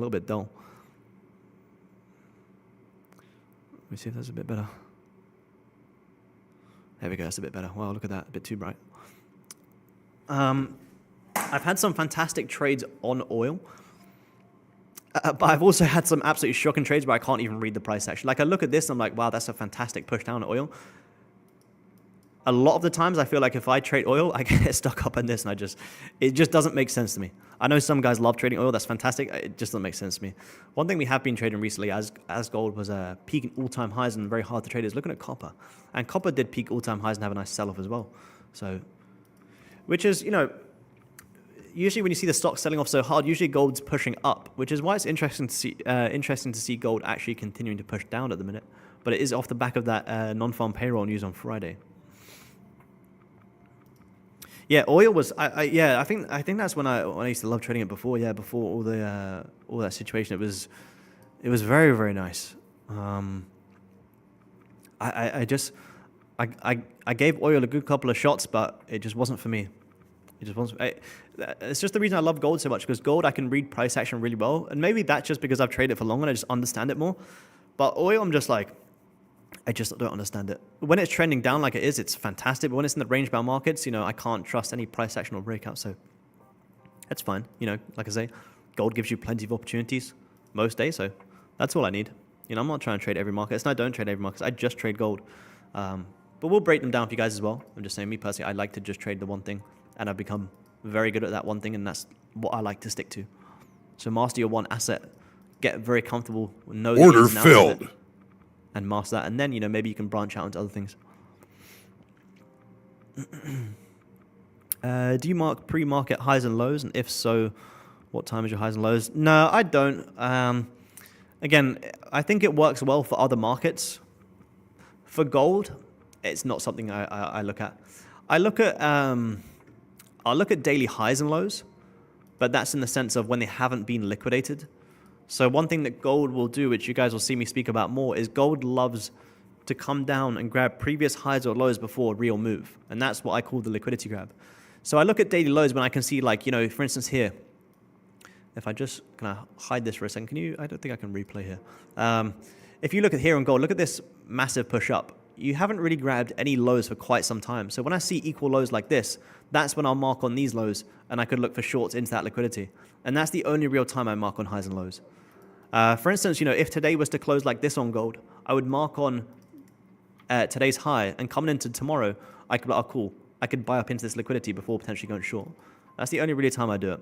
little bit dull. Let me see if that's a bit better. There we go, that's a bit better. Wow, look at that, a bit too bright. I've had some fantastic trades on oil, but I've also had some absolutely shocking trades where I can't even read the price action. Like I look at this and I'm like, wow, that's a fantastic push down on oil. A lot of the times I feel like if I trade oil, I get stuck up in this and it just doesn't make sense to me. I know some guys love trading oil, that's fantastic. It just doesn't make sense to me. One thing we have been trading recently as gold was peaking all-time highs and very hard to trade is looking at copper. And copper did peak all-time highs and have a nice sell-off as well. So, which is, you know, usually when you see the stock selling off so hard, usually gold's pushing up, which is why it's interesting to see gold actually continuing to push down at the minute. But it is off the back of that non-farm payroll news on Friday. Yeah, oil was. I think that's when I used to love trading it before. Yeah, before all that situation, it was very, very nice. I gave oil a good couple of shots, but it just wasn't for me. It just wasn't. It's just the reason I love gold so much, because gold I can read price action really well, and maybe that's just because I've traded it for long and I just understand it more. But oil, I'm just like, I just don't understand it. When it's trending down like it is, it's fantastic. But when it's in the range bound markets, you know, I can't trust any price action or breakout. So that's fine. You know, like I say, gold gives you plenty of opportunities most days. So that's all I need. You know, I'm not trying to trade every market. I don't trade every market. I just trade gold. But we'll break them down for you guys as well. I'm just saying, me personally, I like to just trade the one thing, and I've become very good at that one thing, and that's what I like to stick to. So master your one asset, get very comfortable, know the Order ins and outs of filled. it, and master that, and then, you know, maybe you can branch out into other things. Do you mark pre-market highs and lows, and if so, what time is your highs and lows? No, I don't. Again, I think it works well for other markets. For gold, it's not something I look at. I'll look at daily highs and lows, but that's in the sense of when they haven't been liquidated. So one thing that gold will do, which you guys will see me speak about more, is gold loves to come down and grab previous highs or lows before a real move. And that's what I call the liquidity grab. So I look at daily lows when I can see, like, you know, for instance here, if I just, can I hide this for a second? I don't think I can replay here. If you look at here on gold, look at this massive push up. You haven't really grabbed any lows for quite some time. So when I see equal lows like this, that's when I'll mark on these lows, and I could look for shorts into that liquidity. And that's the only real time I mark on highs and lows. For instance, you know, if today was to close like this on gold, I would mark on today's high, and coming into tomorrow, I could be like, oh, cool, I could buy up into this liquidity before potentially going short. That's the only really time I do it.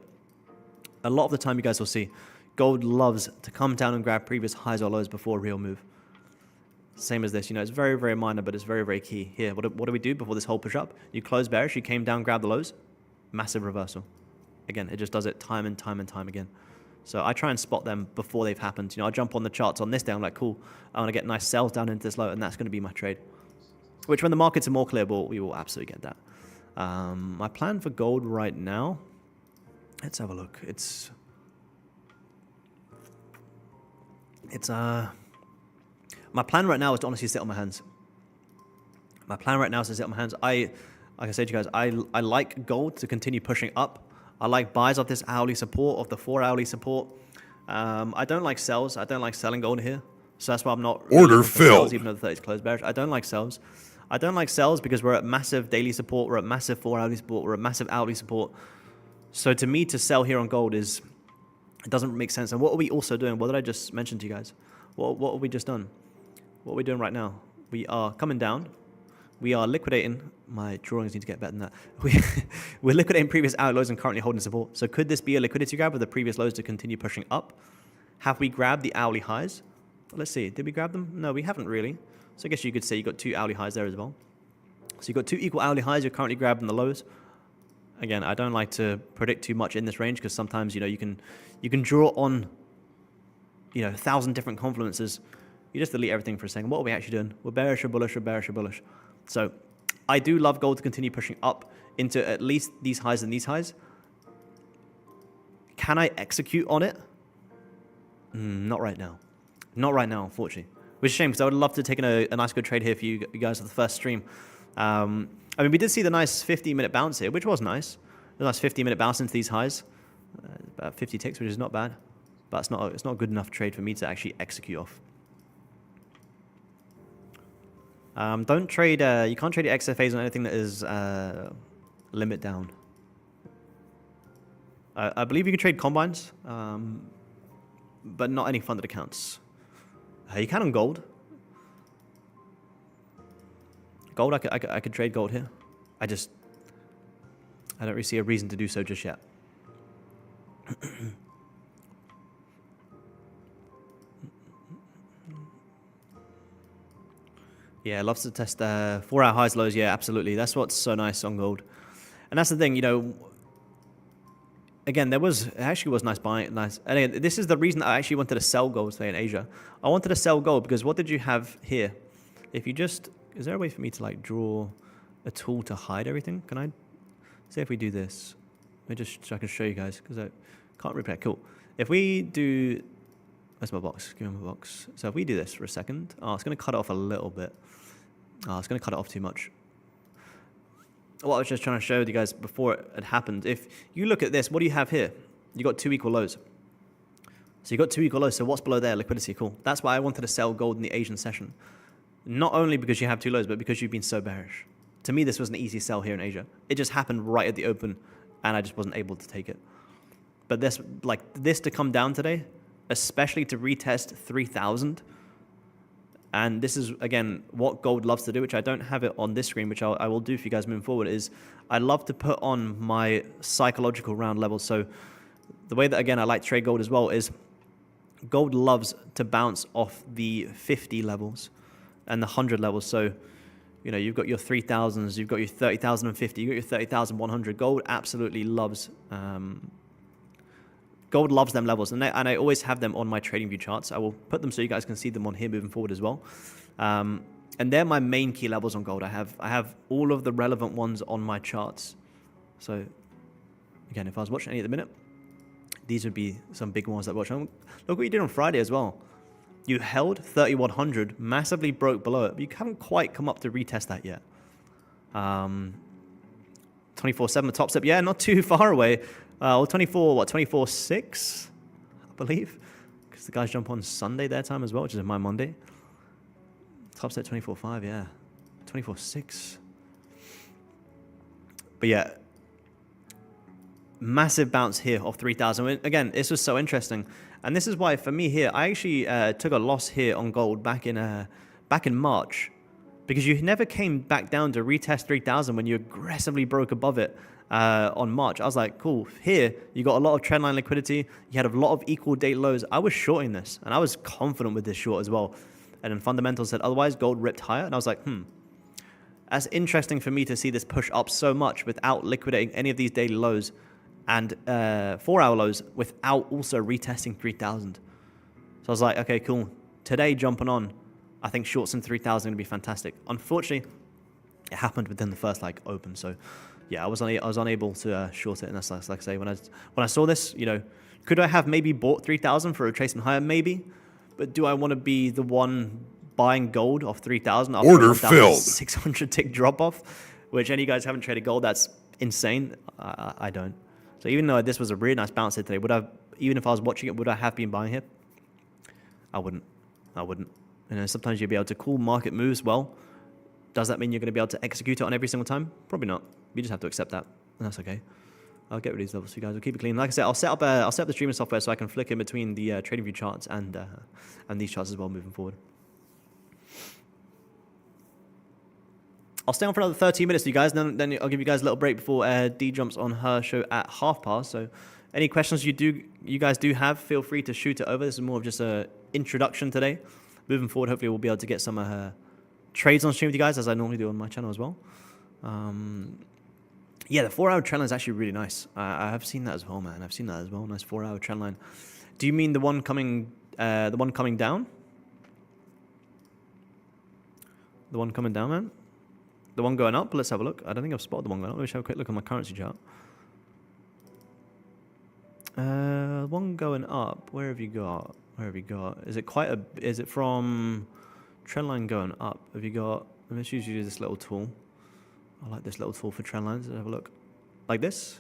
A lot of the time, you guys will see, gold loves to come down and grab previous highs or lows before a real move. Same as this, you know, it's very, very minor, but it's very, very key. Here, what do we do before this whole push up? You close bearish, you came down, grab the lows, massive reversal. Again, it just does it time and time and time again. So I try and spot them before they've happened. You know, I jump on the charts on this day, I'm like, cool, I want to get nice sells down into this low, and that's going to be my trade. Which, when the markets are more clear, we will absolutely get that. My plan for gold right now, let's have a look. My plan right now is to honestly sit on my hands. Like I said to you guys, I like gold to continue pushing up. I like buys off this hourly support, off the 4 hourly support. I don't like sells. I don't like selling gold here. So that's why I'm not really Order filled. Sells, even though the 30's closed bearish. I don't like sells. I don't like sells because we're at massive daily support. We're at massive 4 hourly support. We're at massive hourly support. So to me, to sell here on gold it doesn't make sense. And what are we also doing? What did I just mention to you guys? What have we just done? What are we doing right now? We are coming down. We are liquidating. My drawings need to get better than that. We're liquidating previous hour lows and currently holding support. So could this be a liquidity grab with the previous lows to continue pushing up? Have we grabbed the hourly highs? Let's see. Did we grab them? No, we haven't really. So I guess you could say you got 2 hourly highs there as well. So you've got 2 equal hourly highs. You're currently grabbing the lows. Again, I don't like to predict too much in this range because sometimes, you know, you can draw on, you know, 1,000 different confluences. You just delete everything for a second. What are we actually doing? We're bearish or bullish or bearish or bullish. So I do love gold to continue pushing up into at least these highs and these highs. Can I execute on it? Not right now. Not right now, unfortunately. Which is a shame, because I would love to take a nice good trade here for you guys for the first stream. I mean, we did see the nice 50-minute bounce here, which was nice. A nice 50-minute bounce into these highs. About 50 ticks, which is not bad. but it's not a good enough trade for me to actually execute off. Don't trade. You can't trade XFAs on anything that is limit down. I believe you can trade combines, but not any funded accounts. You can on gold. Gold, I could trade gold here. I don't really see a reason to do so just yet. Yeah, loves to test 4-hour highs, lows. Yeah, absolutely. That's what's so nice on gold. And that's the thing, you know. Again, it actually was nice buying. Nice. And again, this is the reason I actually wanted to sell gold today in Asia. I wanted to sell gold because what did you have here? If you just, is there a way for me to like draw a tool to hide everything? Can I say if we do this? Let me just so I can show you guys because I can't repair. Cool. If we do, where's my box? Give me my box. So if we do this for a second, oh, it's going to cut it off a little bit. Oh, it's going to cut it off too much. What I was just trying to show you guys before it had happened. If you look at this, what do you have here? You got 2 equal lows. So you got 2 equal lows. So what's below there? Liquidity. Cool. That's why I wanted to sell gold in the Asian session. Not only because you have 2 lows, but because you've been so bearish. To me, this was an easy sell here in Asia. It just happened right at the open, and I just wasn't able to take it. But this to come down today, especially to retest 3,000. And this is, again, what gold loves to do, which I don't have it on this screen, which I will do for you guys moving forward, is I love to put on my psychological round levels. So the way that, again, I like to trade gold as well is gold loves to bounce off the 50 levels and the 100 levels. So, you know, you've got your 3,000s, you've got your 30,050, you've got your 30,100. Gold absolutely loves... Gold loves them levels, and I always have them on my trading view charts. I will put them so you guys can see them on here moving forward as well. And they're my main key levels on gold. I have all of the relevant ones on my charts. So again, if I was watching any at the minute, these would be some big ones that I watch. Look what you did on Friday as well. You held 3,100, massively broke below it, but you haven't quite come up to retest that yet. 24/7, the top step, yeah, not too far away. 24/6, I believe, because the guys jump on Sunday their time as well, which is my Monday. Top step 24/5, yeah, 24/6. But yeah, massive bounce here off 3,000. Again, this was so interesting, and this is why for me here, I actually took a loss here on gold back in March, because you never came back down to retest 3,000 when you aggressively broke above it. On March, I was like, cool, here you got a lot of trendline liquidity, you had a lot of equal day lows. I was shorting this, and I was confident with this short as well, and then fundamentals said otherwise. Gold ripped higher, and I was like, that's interesting for me to see this push up so much without liquidating any of these daily lows and 4-hour lows, without also retesting 3,000. So I was like, okay, cool, today jumping on, I think shorts in 3,000 are going to be fantastic. Unfortunately, it happened within the first open, so yeah, I was unable to short it, and that's like I say, when I saw this, you know, could I have maybe bought 3,000 for a retracement higher? Maybe, but do I want to be the one buying gold off 3,000 after order filled 600 tick drop off? Which any of you guys haven't traded gold, that's insane. I don't. So even though this was a really nice bounce here today, even if I was watching it, would I have been buying here? I wouldn't. You know, sometimes you'll be able to call market moves well. Does that mean you're going to be able to execute it on every single time? Probably not. You just have to accept that, and that's okay. I'll get rid of these levels for you guys. We'll keep it clean. Like I said, I'll set up the streaming software so I can flick in between the trading view charts and these charts as well moving forward. I'll stay on for another 13 minutes, you guys. Then I'll give you guys a little break before D jumps on her show at 12:30. So, any questions you guys do have, feel free to shoot it over. This is more of just an introduction today. Moving forward, hopefully we'll be able to get some trades on stream with you guys, as I normally do on my channel as well. Yeah, the 4-hour trend line is actually really nice. I have seen that as well, man. I've seen that as well. Nice 4-hour trend line. Do you mean the one coming down? The one coming down, man? The one going up? Let's have a look. I don't think I've spotted the one going up. Let's have a quick look on my currency chart. One going up. Where have you got? Is it from trend line going up? Have you got? Let's use this little tool. I like this little tool for trend lines. Let's have a look. Like this.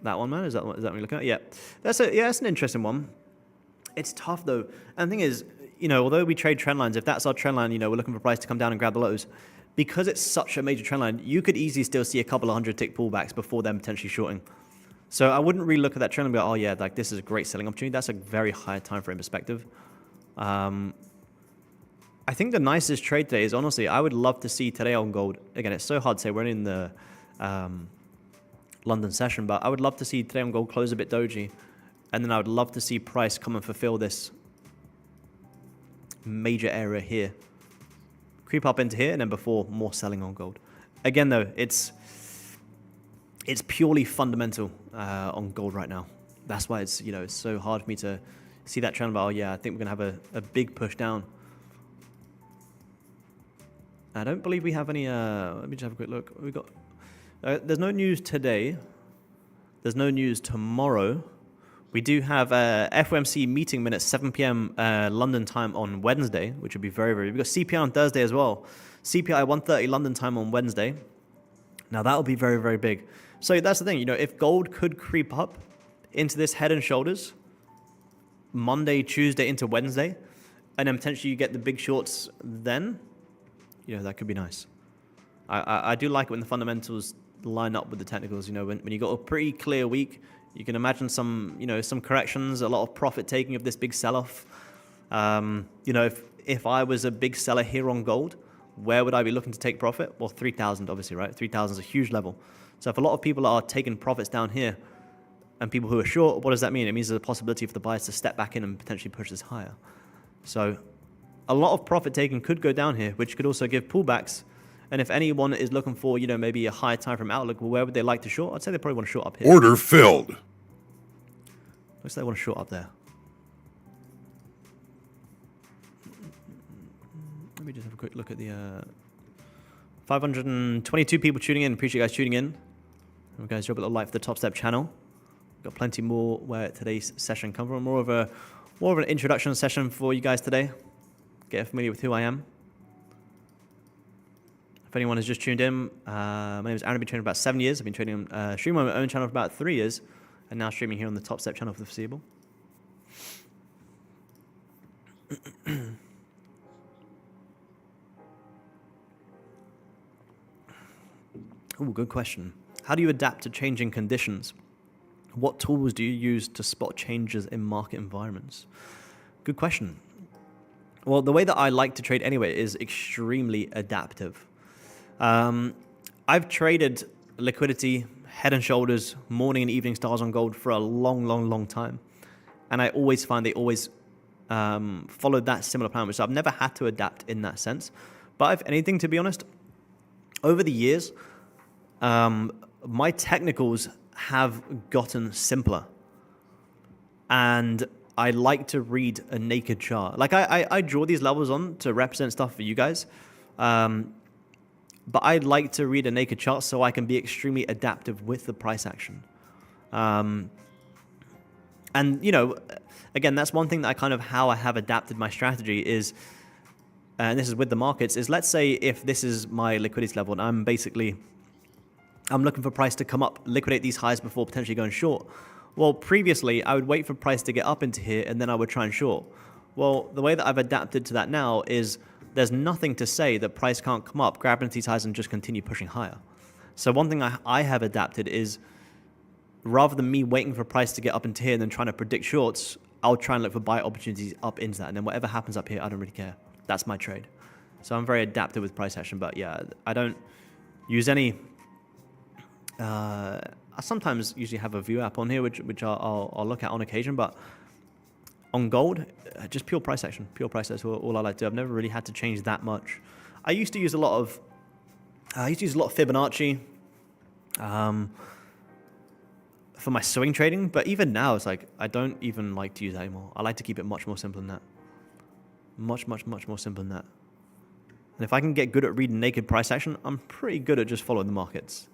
That one, man? Is that what you're looking at? Yeah. That's an interesting one. It's tough, though. And the thing is, although we trade trend lines, if that's our trend line, we're looking for price to come down and grab the lows. Because it's such a major trend line, you could easily still see a couple of 100-tick pullbacks before them potentially shorting. So I wouldn't really look at that trend and be like, oh, yeah, like this is a great selling opportunity. That's a very high time frame perspective. I think the nicest trade today is, honestly, I would love to see today on gold. Again, it's so hard to say. We're in the London session, but I would love to see today on gold close a bit doji. And then I would love to see price come and fulfill this major area here. Creep up into here, and then before more selling on gold. Again, though, it's purely fundamental on gold right now. That's why it's it's so hard for me to see that trend. But oh yeah, I think we're gonna have a big push down. I don't believe we have any. Let me just have a quick look. We got. There's no news today. There's no news tomorrow. We do have FOMC meeting minutes 7 p.m. London time on Wednesday, which would be very, very. We've got CPI on Thursday as well. CPI 1:30 London time on Wednesday. Now that will be very, very big. So that's the thing. If gold could creep up into this head and shoulders Monday, Tuesday into Wednesday, and then potentially you get the big shorts, then that could be nice. I do like it when the fundamentals line up with the technicals. When you got a pretty clear week. You can imagine some corrections, a lot of profit taking of this big sell-off. If I was a big seller here on gold, where would I be looking to take profit? Well, 3,000 obviously, right? 3,000 is a huge level. So if a lot of people are taking profits down here, and people who are short, what does that mean? It means there's a possibility for the buyers to step back in and potentially push this higher. So a lot of profit taking could go down here, which could also give pullbacks. And if anyone is looking for, maybe a higher time frame outlook, well, where would they like to short? I'd say they probably want to short up here. Order filled. Looks like they want to short up there. Let me just have a quick look at the 522 people tuning in. Appreciate you guys tuning in. You guys drop a little like for the Top Step channel. Got plenty more where today's session comes from. More of an introduction session for you guys today. Get familiar with who I am. If anyone has just tuned in, my name is Aaron. I've been trading about 7 years. I've been trading, streaming on my own channel for about 3 years, and now streaming here on the Top Step channel for the foreseeable. Oh, good question. How do you adapt to changing conditions? What tools do you use to spot changes in market environments? Good question. Well, the way that I like to trade anyway is extremely adaptive. I've traded liquidity, head and shoulders, morning and evening stars on gold for a long, long, long time. And I always find they always followed that similar plan, so I've never had to adapt in that sense. But if anything, to be honest, over the years, my technicals have gotten simpler. And I like to read a naked chart. Like I draw these levels on to represent stuff for you guys. But I'd like to read a naked chart so I can be extremely adaptive with the price action. And, again, that's one thing that how I have adapted my strategy is, and this is with the markets, is let's say if this is my liquidity level and I'm looking for price to come up, liquidate these highs before potentially going short. Well, previously, I would wait for price to get up into here and then I would try and short. Well, the way that I've adapted to that now is there's nothing to say that price can't come up, grab into these highs and just continue pushing higher. So one thing I have adapted is rather than me waiting for price to get up into here and then trying to predict shorts, I'll try and look for buy opportunities up into that. And then whatever happens up here, I don't really care. That's my trade. So I'm very adaptive with price action. But yeah, I don't use any... I sometimes usually have a view app on here, which I'll look at on occasion. But on gold, just pure price action. Pure price, that's all I like to do. I've never really had to change that much. I used to use a lot of Fibonacci for my swing trading, but even now it's like I don't even like to use that anymore. I like to keep it much more simple than that. Much, much, much more simple than that. And if I can get good at reading naked price action, I'm pretty good at just following the markets.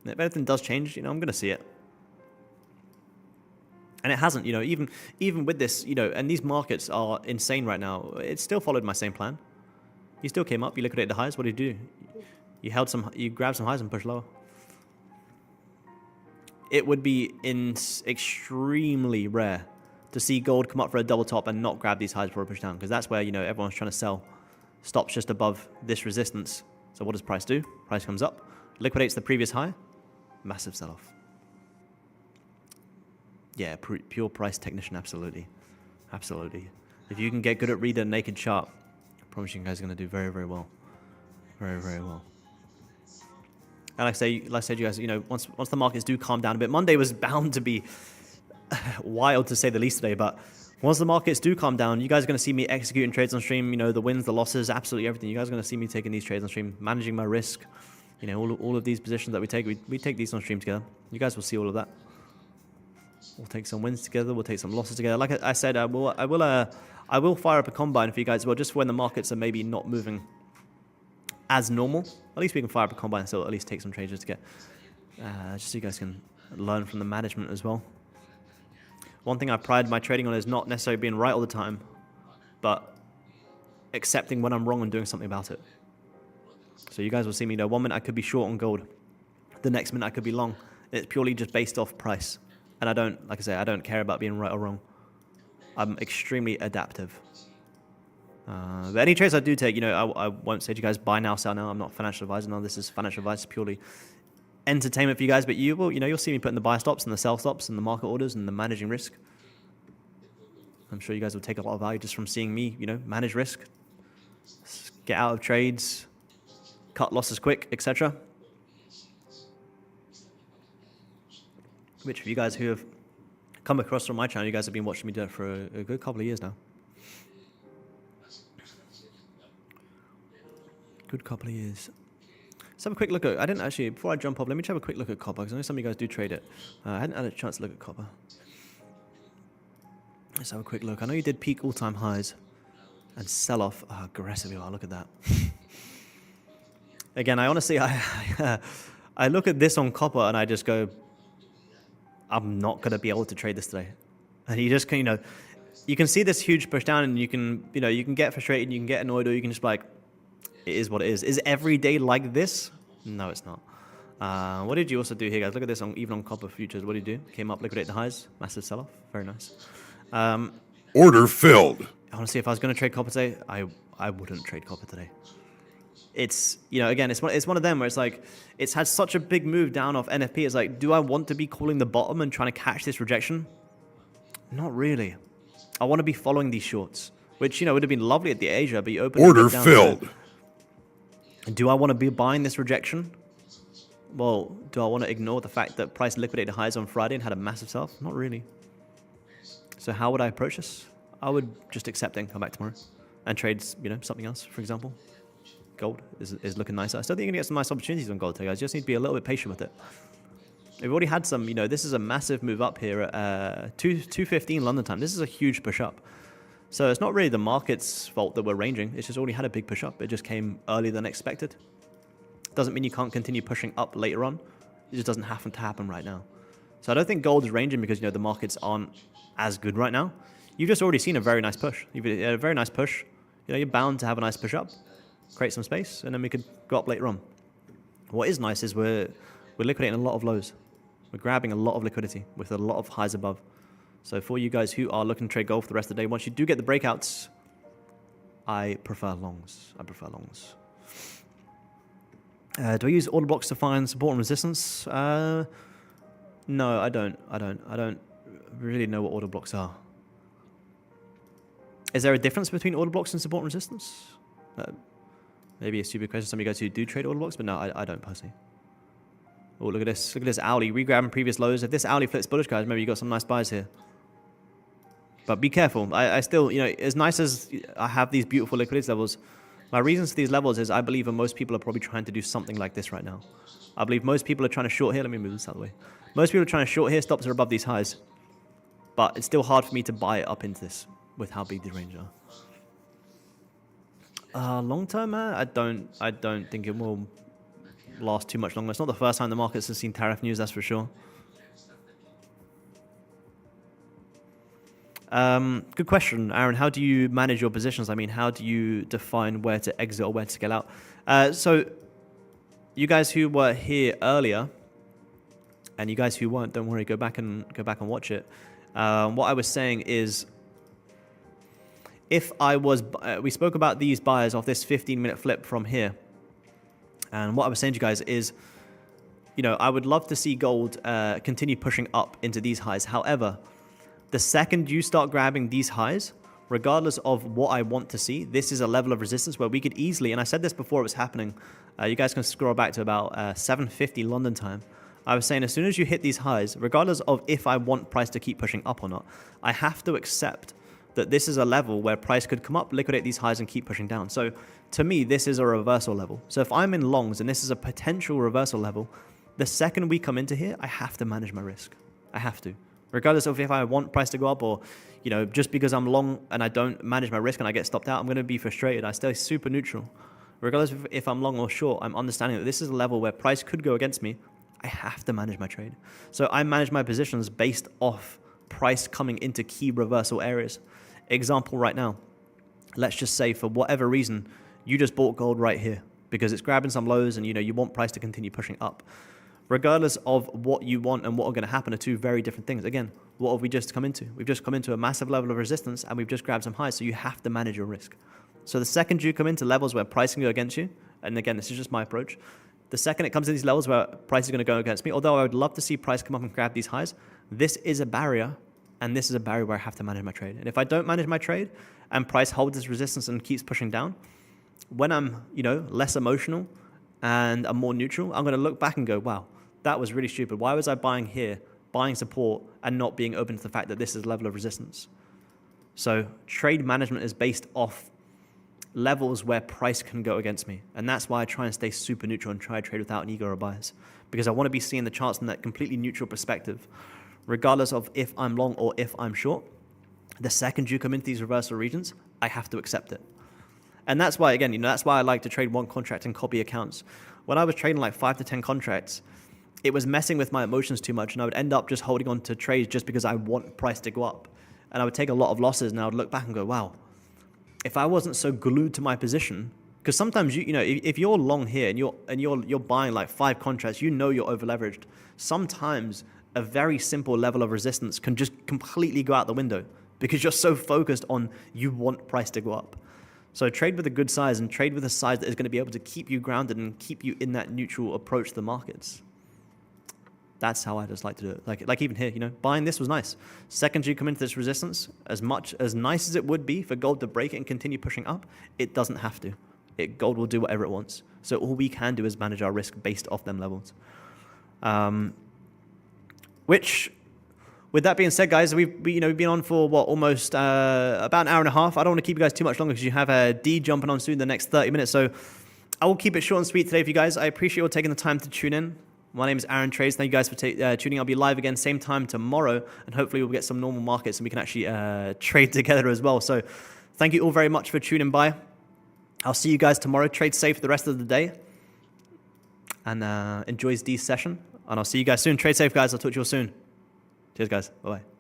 And if anything does change, I'm going to see it. And it hasn't, even with this, and these markets are insane right now. It still followed my same plan. You still came up, you liquidated the highs. What did you do? You grabbed some highs and pushed lower. it would be extremely rare to see gold come up for a double top and not grab these highs before a push down, because that's where, you know, everyone's trying to sell stops just above this resistance. So what does price do? Price comes up, liquidates the previous high, massive sell-off. Yeah, pure price technician, absolutely. Absolutely. If you can get good at reading a naked chart, I promise you guys are going to do very, very well. Very, very well. And like I said, you guys, you know, once the markets do calm down a bit, Monday was bound to be wild to say the least today, but once the markets do calm down, you guys are going to see me executing trades on stream, you know, the wins, the losses, absolutely everything. You guys are going to see me taking these trades on stream, managing my risk, you know, all of these positions that we take these on stream together. You guys will see all of that. We'll take some wins together. We'll take some losses together. Like I said, I will fire up a combine for you guys as well, just for when the markets are maybe not moving as normal. At least we can fire up a combine and still at least take some trades just to get, just so you guys can learn from the management as well. One thing I pride my trading on is not necessarily being right all the time, but accepting when I'm wrong and doing something about it. So you guys will see me, you know, 1 minute I could be short on gold, the next minute I could be long. It's purely just based off price. And I don't, like I say, I don't care about being right or wrong. I'm extremely adaptive. But any trades I do take, you know, I won't say to you guys buy now, sell now. I'm not a financial advisor. No, this is financial advice, purely entertainment for you guys. But you will, you know, you'll see me putting the buy stops and the sell stops and the market orders and the managing risk. I'm sure you guys will take a lot of value just from seeing me, you know, manage risk, get out of trades, cut losses quick, etc. Which for you guys who have come across from my channel, you guys have been watching me do it for a good couple of years now. Good couple of years. Let's have a quick look at, I didn't actually, before I jump off, let me just have a quick look at copper, because I know some of you guys do trade it. I hadn't had a chance to look at copper. Let's have a quick look. I know you did peak all-time highs and sell off aggressively. Oh, look at that. Again, I honestly, I look at this on copper and I just go, I'm not going to be able to trade this today. And you just can, you know, you can see this huge push down and you can, you know, you can get frustrated, you can get annoyed, or you can just like, it is what it is. Is every day like this? No, it's not. What did you also do here, guys? Look at this, even on copper futures. What did you do? Came up, liquidate the highs, massive sell-off. Very nice. Order filled. Honestly, if I was going to trade copper today, I wouldn't trade copper today. It's, you know, again, it's one of them where it's like, it's had such a big move down off NFP. It's like, do I want to be calling the bottom and trying to catch this rejection? Not really. I want to be following these shorts, which, you know, would have been lovely at the Asia, but you open Order filled. Do I want to be buying this rejection? Well, do I want to ignore the fact that price liquidated highs on Friday and had a massive sell-off? Not really. So how would I approach this? I would just accept it and come back tomorrow and trade, you know, something else, for example. Gold is looking nicer. I still think you're going to get some nice opportunities on gold today, guys. You just need to be a little bit patient with it. We've already had some, you know, this is a massive move up here at 2:15 London time. This is a huge push up. So it's not really the market's fault that we're ranging. It's just already had a big push up. It just came earlier than expected. Doesn't mean you can't continue pushing up later on. It just doesn't happen to happen right now. So I don't think gold is ranging because, you know, the markets aren't as good right now. You've just already seen a very nice push. You've had a very nice push. You know, you're bound to have a nice push up, create some space, and then we could go up later on. What is nice is we're liquidating a lot of lows. We're grabbing a lot of liquidity with a lot of highs above. So for you guys who are looking to trade gold for the rest of the day, once you do get the breakouts, I prefer longs. I prefer longs. Do I use order blocks to find support and resistance? No, I don't. I don't really know what order blocks are. Is there a difference between order blocks and support and resistance? Maybe a stupid question. Some of you guys who do trade order blocks, but no, I don't personally. Oh, look at this. Look at this hourly. Regrabbing previous lows. If this hourly flips bullish, guys, maybe you got some nice buys here. But be careful. I still, you know, as nice as I have these beautiful liquidity levels, my reasons for these levels is I believe that most people are probably trying to do something like this right now. I believe most people are trying to short here. Let me move this out of the way. Most people are trying to short here. Stops are above these highs. But it's still hard for me to buy it up into this with how big the range are. Long term, I don't think it will last too much longer. It's not the first time the markets have seen tariff news, that's for sure. Good question, Aaron. How do you manage your positions? I mean, how do you define where to exit or where to scale out? So you guys who were here earlier, And you guys who weren't, don't worry, go back and watch it. What I was saying is, if I was, we spoke about these buyers off this 15-minute flip from here. And what I was saying to you guys is, you know, I would love to see gold continue pushing up into these highs. However, the second you start grabbing these highs, regardless of what I want to see, this is a level of resistance where we could easily, and I said this before it was happening, you guys can scroll back to about 7:50 London time. I was saying as soon as you hit these highs, regardless of if I want price to keep pushing up or not, I have to accept that this is a level where price could come up, liquidate these highs, and keep pushing down. So to me, this is a reversal level. So if I'm in longs and this is a potential reversal level, the second we come into here, I have to manage my risk. I have to. Regardless of if I want price to go up or, you know, just because I'm long and I don't manage my risk and I get stopped out, I'm going to be frustrated. I stay super neutral. Regardless of if I'm long or short, I'm understanding that this is a level where price could go against me. I have to manage my trade. So I manage my positions based off price coming into key reversal areas. Example right now, let's just say for whatever reason, you just bought gold right here because it's grabbing some lows and, you know, you want price to continue pushing up. Regardless of what you want and what are going to happen are two very different things. Again, what have we just come into? We've just come into a massive level of resistance and we've just grabbed some highs. So you have to manage your risk. So the second you come into levels where price can go against you, and again, this is just my approach, the second it comes to these levels where price is going to go against me, although I would love to see price come up and grab these highs, this is a barrier, and this is a barrier where I have to manage my trade. And if I don't manage my trade and price holds this resistance and keeps pushing down, when I'm, you know, less emotional and I'm more neutral, I'm going to look back and go, wow, that was really stupid. Why was I buying here, buying support, and not being open to the fact that this is a level of resistance? So trade management is based off levels where price can go against me. And that's why I try and stay super neutral and try to trade without an ego or bias. Because I want to be seeing the charts from that completely neutral perspective, regardless of if I'm long or if I'm short. The second you come into these reversal regions, I have to accept it. And that's why, again, you know, that's why I like to trade one contract and copy accounts. When I was trading like 5 to 10 contracts, it was messing with my emotions too much, and I would end up just holding on to trades just because I want price to go up. And I would take a lot of losses, and I would look back and go, wow, if I wasn't so glued to my position, because sometimes you know, if you're long here and you're buying like 5 contracts, you know you're over leveraged. Sometimes a very simple level of resistance can just completely go out the window because you're so focused on you want price to go up. So trade with a good size and trade with a size that is going to be able to keep you grounded and keep you in that neutral approach to the markets. That's how I just like to do it. Like even here, you know, buying this was nice. Second you come into this resistance, as much as nice as it would be for gold to break it and continue pushing up, it doesn't have to. Gold will do whatever it wants. So all we can do is manage our risk based off them levels. Which, with that being said, guys, we've been on for what, almost about an hour and a half. I don't want to keep you guys too much longer because you have a D jumping on soon in the next 30 minutes. So I will keep it short and sweet today for you guys. I appreciate you all taking the time to tune in. My name is Aaron Trades. Thank you guys for tuning. I'll be live again same time tomorrow, and hopefully we'll get some normal markets and we can actually trade together as well. So thank you all very much for tuning by. I'll see you guys tomorrow. Trade safe the rest of the day, and enjoy D's session. And I'll see you guys soon. Trade safe, guys. I'll talk to you all soon. Cheers, guys. Bye-bye.